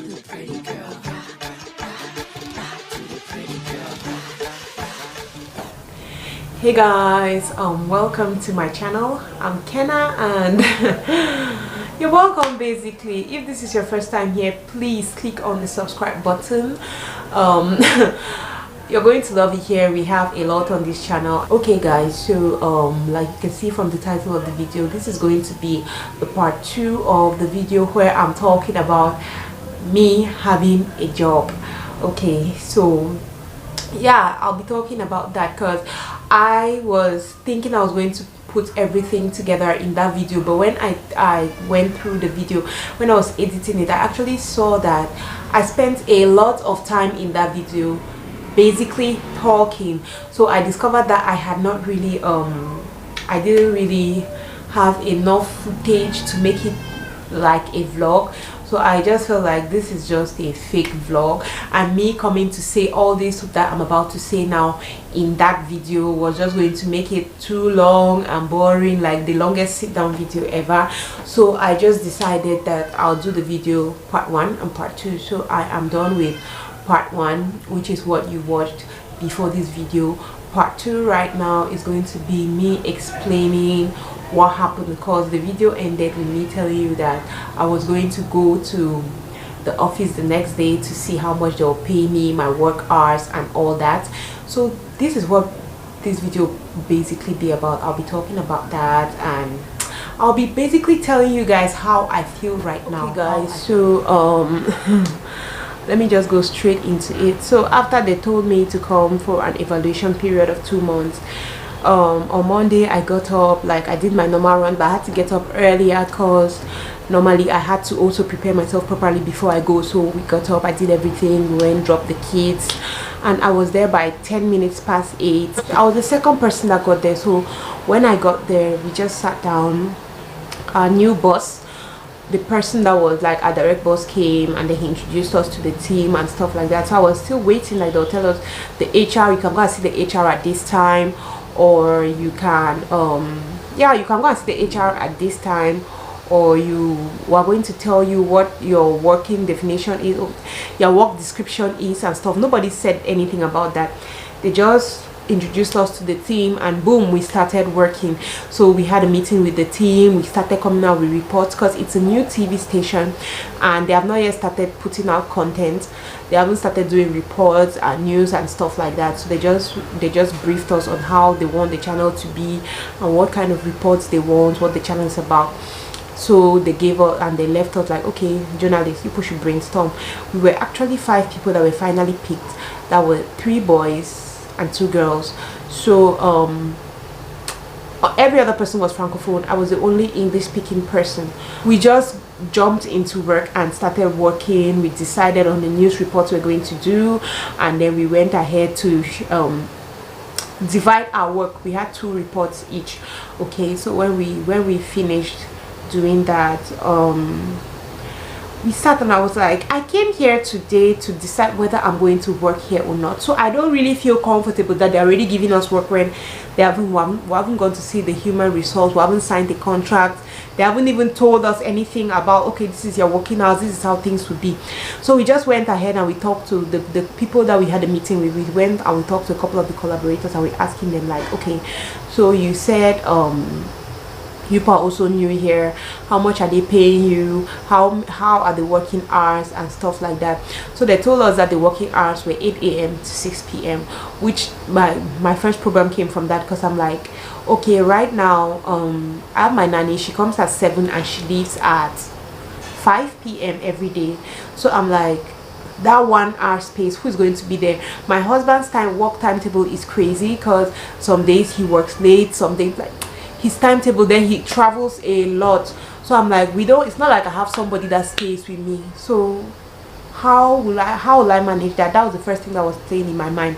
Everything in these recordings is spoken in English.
Hey guys, welcome to my channel. I'm Kenna and you're welcome. Basically, if this is your first time here, please click on the subscribe button. You're going to love it here. We have a lot on this channel. Okay guys, so like you can see from the title of the video, this is going to be the part 2 of the video where I'm talking about me having a job. Okay, so yeah, I'll be talking about that because I was thinking I was going to put everything together in that video, but when I went through the video, when I was editing it, I actually saw that I spent a lot of time in that video basically talking. So I discovered that I had not really I didn't really have enough footage to make it like a vlog. So I just felt like this is just a fake vlog, and me coming to say all this that I'm about to say now in that video was just going to make it too long and boring, like the longest sit down video ever. So I just decided that I'll do the video part 1 and part 2. So I am done with part 1, which is what you watched before this video. Part 2 right now is going to be me explaining what happened, because the video ended with me telling you that I was going to go to the office the next day to see how much they'll pay me, my work hours and all that. So this is what this video will basically be about. I'll be talking about that, and I'll be basically telling you guys how I feel right now. Okay guys, so let me just go straight into it. So after they told me to come for an evaluation period of 2 months, on Monday I got up, like I did my normal run, but I had to get up earlier because normally I had to also prepare myself properly before I go. So we got up, I did everything, we went, dropped the kids, and I was there by 10 minutes past 8. I was the second person that got there. So when I got there, we just sat down. Our new boss, the person that was like our direct boss, came and then he introduced us to the team and stuff like that. So I was still waiting, like they'll tell us the HR, you can go and see the HR at this time, or you can yeah, you can go and see the HR at this time, or we are going to tell you what your working definition is, your work description is and stuff. Nobody said anything about that. They just introduced us to the team and boom, we started working. So we had a meeting with the team, we started coming out with reports because it's a new TV station and they have not yet started putting out content. They haven't started doing reports and news and stuff like that. So they just briefed us on how they want the channel to be and what kind of reports they want, what the channel is about. So they gave us and they left us like, okay, journalists, you should brainstorm. We were actually 5 people that were finally picked. That were 3 boys and 2 girls. So every other person was francophone. I was the only English speaking person. We just jumped into work and started working. We decided on the news reports we're going to do, and then we went ahead to divide our work. We had 2 reports each. Okay, so when we finished doing that, we sat and I was like, I came here today to decide whether I'm going to work here or not. So I don't really feel comfortable that they're already giving us work when we haven't gone to see the human resource, we haven't signed the contract, they haven't even told us anything about, okay, this is your working hours, this is how things would be. So we just went ahead and we talked to the people that we had a meeting with. We went and we talked to a couple of the collaborators and we asking them like, okay, so you said you are also new here, how much are they paying you, how are the working hours and stuff like that. So they told us that the working hours were 8 a.m. to 6 p.m, which my first problem came from that, because I'm like, okay, right now I have my nanny, she comes at 7 and she leaves at 5 p.m. every day. So I'm like, that 1 hour space, who's going to be there? My husband's work timetable is crazy, because some days he works late, some days like his timetable, then he travels a lot. So I'm like, it's not like I have somebody that stays with me. So how will I manage that? That was the first thing that was playing in my mind.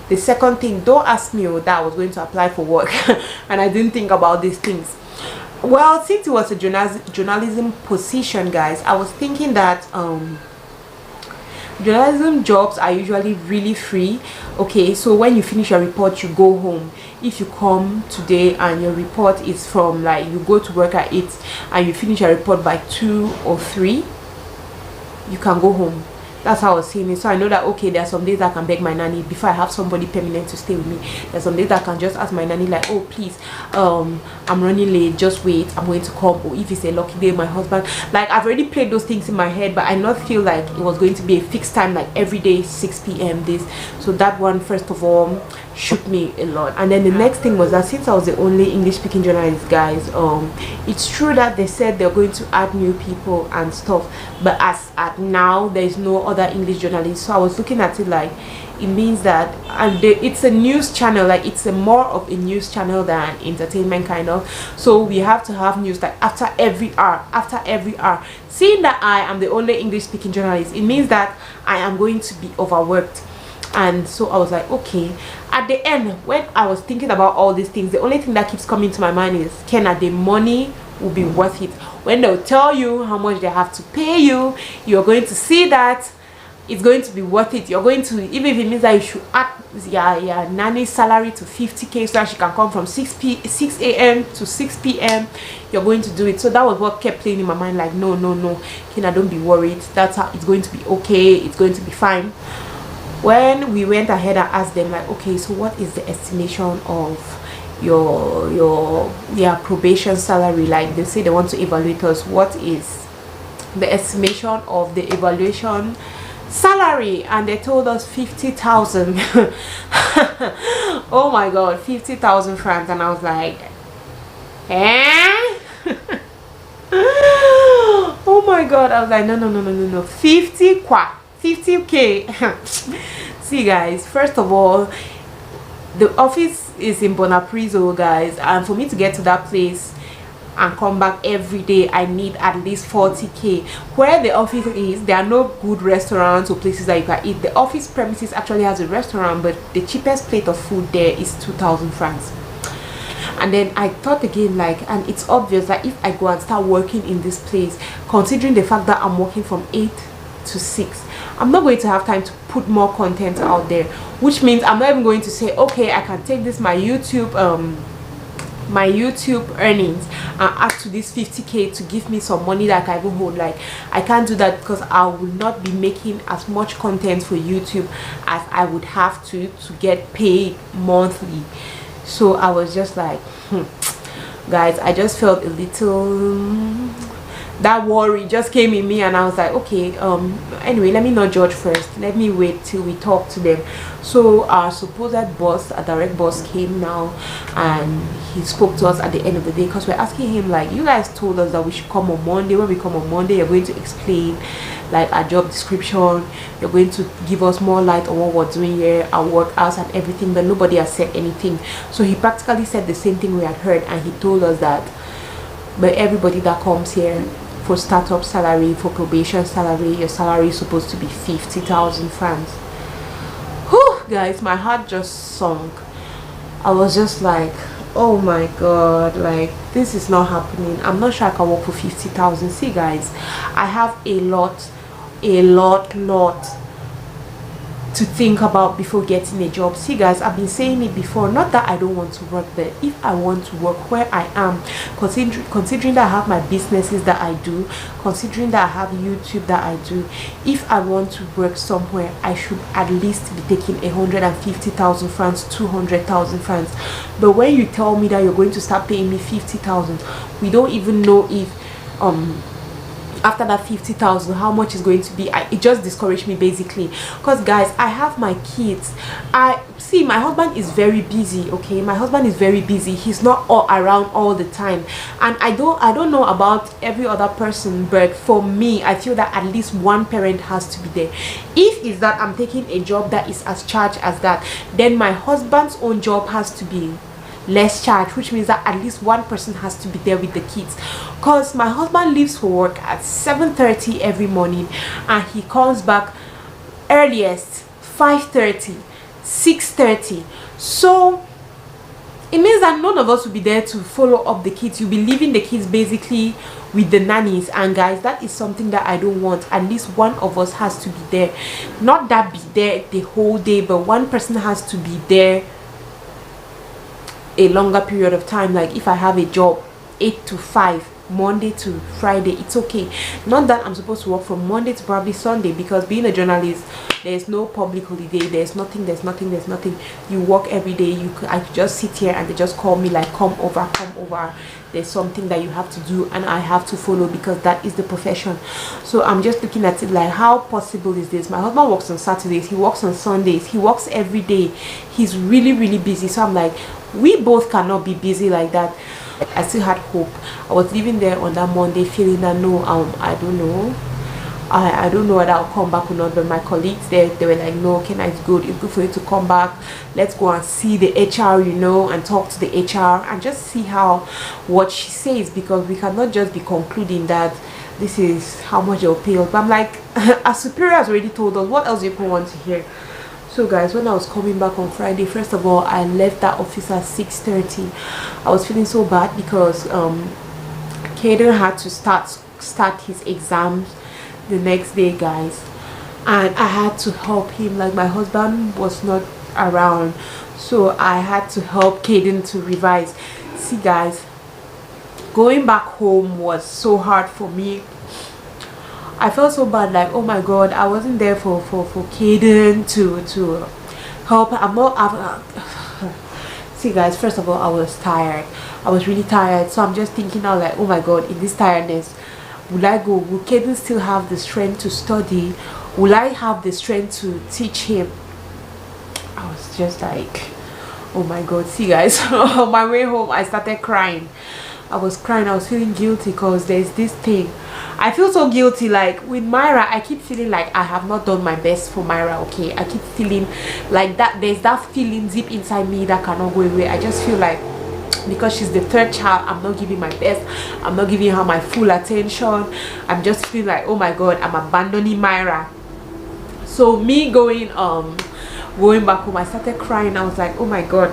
The second thing, don't ask me that I was going to apply for work and I didn't think about these things. Well, since it was a journalism position, guys, I was thinking that journalism jobs are usually really free. Okay, so when you finish your report, you go home. If you come today and your report is from, like, you go to work at 8 and you finish your report by 2 or 3, you can go home. That's how I was seeing it. So I know that, okay, there are some days I can beg my nanny before I have somebody permanent to stay with me. There's some days I can just ask my nanny like, oh please, I'm running late, just wait, I'm going to come. Or if it's a lucky day, my husband, like, I've already played those things in my head, but I not feel like it was going to be a fixed time, like every day 6 p.m. this. So that one, first of all, shook me a lot. And then the next thing was that since I was the only English speaking journalist, guys, it's true that they said they're going to add new people and stuff, but as at now there is no other English journalists. So I was looking at it like, it means that, and it's a news channel, like it's a more of a news channel than entertainment kind of. So we have to have news like after every hour. Seeing that I am the only English speaking journalist, it means that I am going to be overworked. And so I was like, okay. At the end, when I was thinking about all these things, the only thing that keeps coming to my mind is, Kenna, the money will be worth it. When they'll tell you how much they have to pay you, you're going to see that it's going to be worth it. You're going to, even if it means that you should add your nanny's salary to 50k so that she can come from 6 a.m. to 6 p.m, you're going to do it. So that was what kept playing in my mind, like, no, Kenna, don't be worried. That's how it's going to be okay. It's going to be fine. When we went ahead and asked them, like, okay, so what is the estimation of your probation salary? Like, they say they want to evaluate us. What is the estimation of the evaluation salary? And they told us 50,000. Oh my god, 50,000 francs. And I was like, eh? Oh my god. I was like, no, 50k. See guys, first of all, the office is in Bonapriso, guys, and for me to get to that place and come back every day, I need at least 40k. Where the office is, there are no good restaurants or places that you can eat. The office premises actually has a restaurant, but the cheapest plate of food there is 2,000 francs. And then I thought again, like, and it's obvious that if I go and start working in this place, considering the fact that I'm working from 8 to 6, I'm not going to have time to put more content out there, which means I'm not even going to say, okay, I can take this my YouTube earnings and add to this 50k to give me some money that I can even hold. Like, I can't do that because I will not be making as much content for YouTube as I would have to get paid monthly. So I was just like, guys, I just felt a little, that worry just came in me, and I was like, okay, anyway, let me not judge first, let me wait till we talk to them. So our supposed boss, a direct boss, came now, and he spoke to us at the end of the day, because we're asking him, like, you guys told us that we should come on Monday. When we come on Monday, you're going to explain like our job description, you're going to give us more light on what we're doing here, our work hours and everything, but nobody has said anything. So he practically said the same thing we had heard, and he told us that, but everybody that comes here for startup salary, for probation salary, your salary is supposed to be 50,000 francs. Whew, guys, my heart just sunk. I was just like, oh my god, like, this is not happening. I'm not sure I can work for 50,000. See guys, I have a lot to think about before getting a job. See guys, I've been saying it before, not that I don't want to work, but if I want to work where I am, considering that I have my businesses that I do, considering that I have YouTube that I do, if I want to work somewhere, I should at least be taking 150,000 francs, 200,000 francs. But when you tell me that you're going to start paying me 50,000, we don't even know if after that 50,000 how much is going to be. It just discouraged me basically, because guys, I have my kids. I see my husband is very busy. Okay, my husband is very busy. He's not all around all the time, and I don't know about every other person, but for me, I feel that at least one parent has to be there. If it's that I'm taking a job that is as charged as that, then my husband's own job has to be less charge, which means that at least one person has to be there with the kids, because my husband leaves for work at 7:30 every morning, and he comes back earliest 5:30, 6:30. So it means that none of us will be there to follow up the kids. You'll be leaving the kids basically with the nannies, and guys, that is something that I don't want. At least one of us has to be there, not that be there the whole day, but one person has to be there a longer period of time. Like if I have a job 8 to 5, Monday to Friday, it's okay. Not that I'm supposed to work from Monday to probably Sunday, because being a journalist, there's no public holiday, there's nothing. You work every day. I could just sit here and they just call me like, come over, there's something that you have to do and I have to follow, because that is the profession. So I'm just looking at it like, how possible is this? My husband works on Saturdays, he works on Sundays, he works every day, he's really busy. So I'm like, we both cannot be busy like that. I still had hope. I was living there on that Monday feeling that no, I don't know, I don't know whether I'll come back or not. But my colleagues there, they were like, no, Kenna, it's good for you to come back. Let's go and see the HR, you know, and talk to the HR and just see what she says, because we cannot just be concluding that this is how much they'll pay us. But I'm like, our superior has already told us, what else do people want to hear? So guys, when I was coming back on Friday, first of all, I left that office at 6:30. I was feeling so bad because Caden had to start his exams the next day, guys, and I had to help him. Like, my husband was not around, so I had to help Caden to revise. See guys, going back home was so hard for me. I felt so bad, like, oh my god, I wasn't there for Caden to help. See guys, first of all, I was tired. I was really tired. So I'm just thinking now, like, oh my god, in this tiredness, will I go? Will Caden still have the strength to study? Will I have the strength to teach him? I was just like, oh my god. See guys, on my way home I started crying. I was crying. I was feeling guilty because there's this thing. I feel so guilty, like with Myra. I keep feeling like I have not done my best for Myra. Okay, I keep feeling like that. There's that feeling deep inside me that cannot go away. I just feel like, because she's the third child, I'm not giving my best. I'm not giving her my full attention. I'm just feeling like, oh my god, I'm abandoning Myra. So me going back home, I started crying. I was like, oh my god,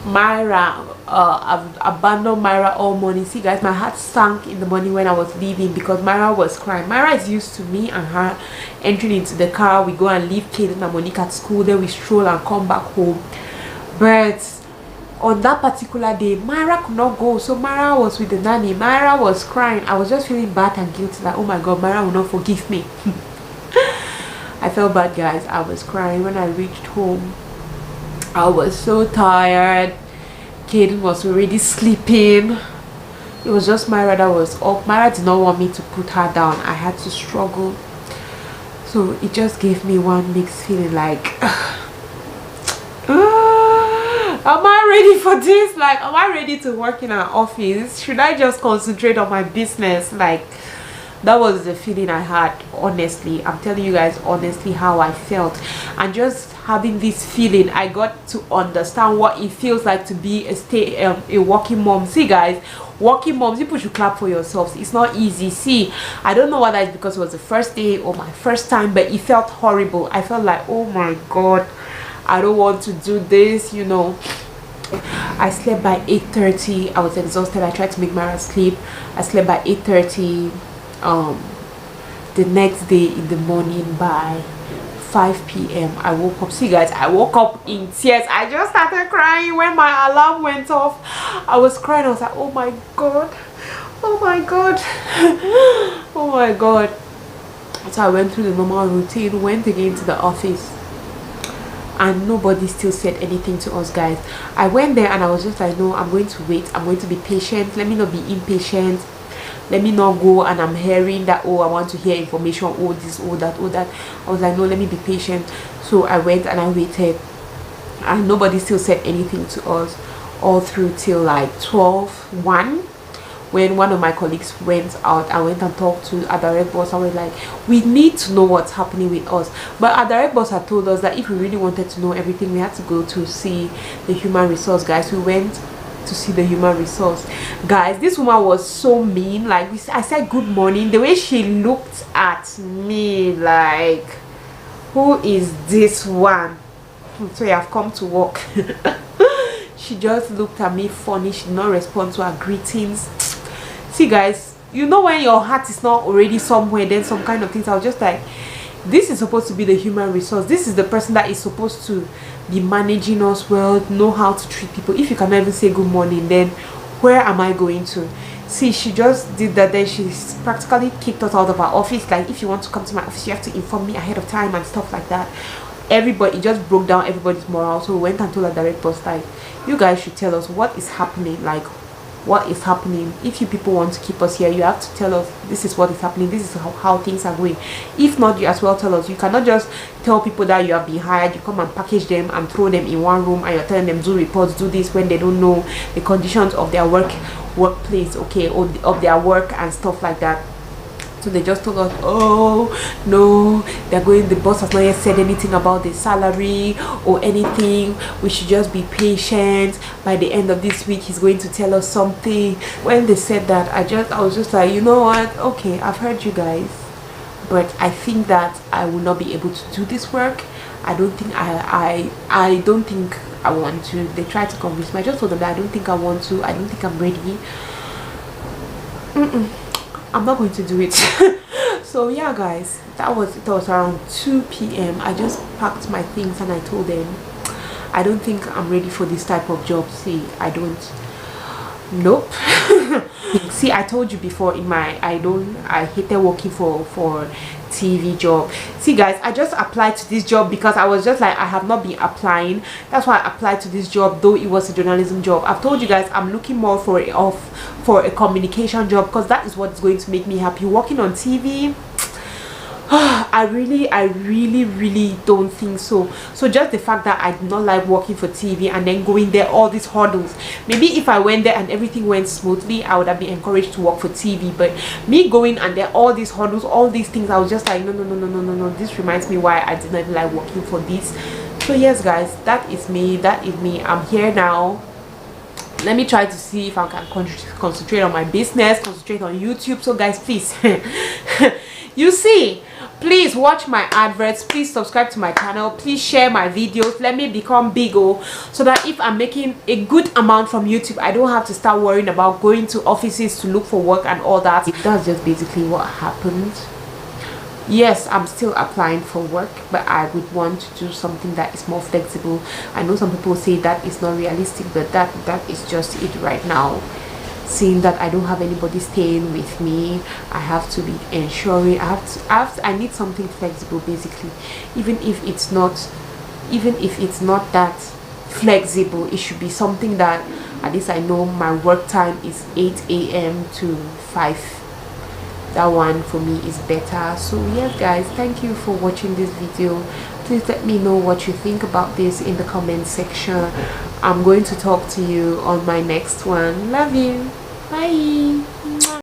Myra, I've abandoned Myra all morning. See guys, my heart sank in the morning when I was leaving, because Myra was crying. Myra is used to me and her entering into the car. We go and leave Caden and Monique at school, then we stroll and come back home. But on that particular day, Myra could not go, so Myra was with the nanny. Myra was crying. I was just feeling bad and guilty, like, oh my god, Myra will not forgive me. I felt bad guys. I was crying. When I reached home, I was so tired. Caden was already sleeping. It was just Myra that was up. Myra did not want me to put her down. I had to struggle. So it just gave me one mixed feeling, like, am I ready for this? Like, am I ready to work in an office? Should I just concentrate on my business? Like, that was the feeling I had. Honestly, I'm telling you guys honestly how I felt. And just having this feeling, I got to understand what it feels like to be a working mom. See guys, working moms, people should clap for yourselves. It's not easy. See, I don't know whether it's because it was the first day or my first time, but it felt horrible. I felt like, oh my god, I don't want to do this, you know. I slept by 8:30. I was exhausted. I tried to make Mara sleep. I slept by 8:30. The next day in the morning by 5 p.m. I woke up. See guys, I woke up in tears. I just started crying when my alarm went off. I was crying. I was like, oh my god, oh my god, oh my god. So I went through the normal routine, went again to the office, and nobody still said anything to us guys. I went there and I was just like, no, I'm going to wait. I'm going to be patient. Let me not be impatient. Let me not go and I'm hearing that, oh, I want to hear information, oh this, oh that, oh that. I was like, no, let me be patient. So I went and I waited, and nobody still said anything to us all through till like 12:01, when one of my colleagues went out. I went and talked to a direct boss. I was like, we need to know what's happening with us. But our direct boss had told us that if we really wanted to know everything, we had to go to see the human resource guys. We went to see the human resource guys. This woman was so mean. Like, I said good morning, the way she looked at me like, who is this one? So you have come to work. She just looked at me funny. She did not respond to her greetings. See guys, you know when your heart is not already somewhere, then some kind of things. I was just like, this is supposed to be the human resource. This is the person that is supposed to be managing us well, know how to treat people. If you can never say good morning, then where am I going to? See, she just did that. Then she's practically kicked us out of our office. Like, if you want to come to my office, you have to inform me ahead of time and stuff like that. Everybody, it just broke down everybody's morale. So we went and told our direct boss, like, you guys should tell us what is happening. Like, what is happening? If you people want to keep us here, you have to tell us this is what is happening, this is how things are going. If not, you as well tell us. You cannot just tell people that you have been hired, you come and package them and throw them in one room and you're telling them do reports, do this, when they don't know the conditions of their workplace, okay, or of their work and stuff like that. So they just told us, oh no, the boss has not yet said anything about the salary or anything, we should just be patient. By the end of this week he's going to tell us something. When they said that, I was just like, you know what, okay, I've heard you guys, but I think that I will not be able to do this work. I don't think I don't think I want to. They tried to convince me. I just told them that I don't think I want to, I don't think I'm ready. I'm not going to do it. So yeah guys, that was around 2 p.m. I just packed my things and I told them I don't think I'm ready for this type of job. See, I don't. Nope. See, I told you before in my I hated working for TV job. See guys, I just applied to this job because I was just like, I have not been applying. That's why I applied to this job, though it was a journalism job. I've told you guys I'm looking more for a communication job because that is what's going to make me happy. Working on TV, I really don't think so. So just the fact that I do not like working for TV and then going there, all these hurdles. Maybe if I went there and everything went smoothly, I would have been encouraged to work for TV. But me going and there, all these hurdles, all these things, I was just like, no. This reminds me why I did not like working for this. So yes guys, that is me. I'm here now. Let me try to see if I can concentrate on my business, concentrate on YouTube. So guys, please you see, please watch my adverts, please subscribe to my channel, please share my videos, let me become big, so that if I'm making a good amount from YouTube, I don't have to start worrying about going to offices to look for work and all that. That's just basically what happened. Yes, I'm still applying for work, but I would want to do something that is more flexible. I know some people say that is not realistic, but that is just it right now. Seeing that I don't have anybody staying with me, I have to be ensuring I need something flexible basically. Even if it's not that flexible, it should be something that at least I know my work time is 8 a.m. to 5. That one for me is better. So yes guys, thank you for watching this video. Please let me know what you think about this in the comment section. I'm going to talk to you on my next one. Love you. Bye.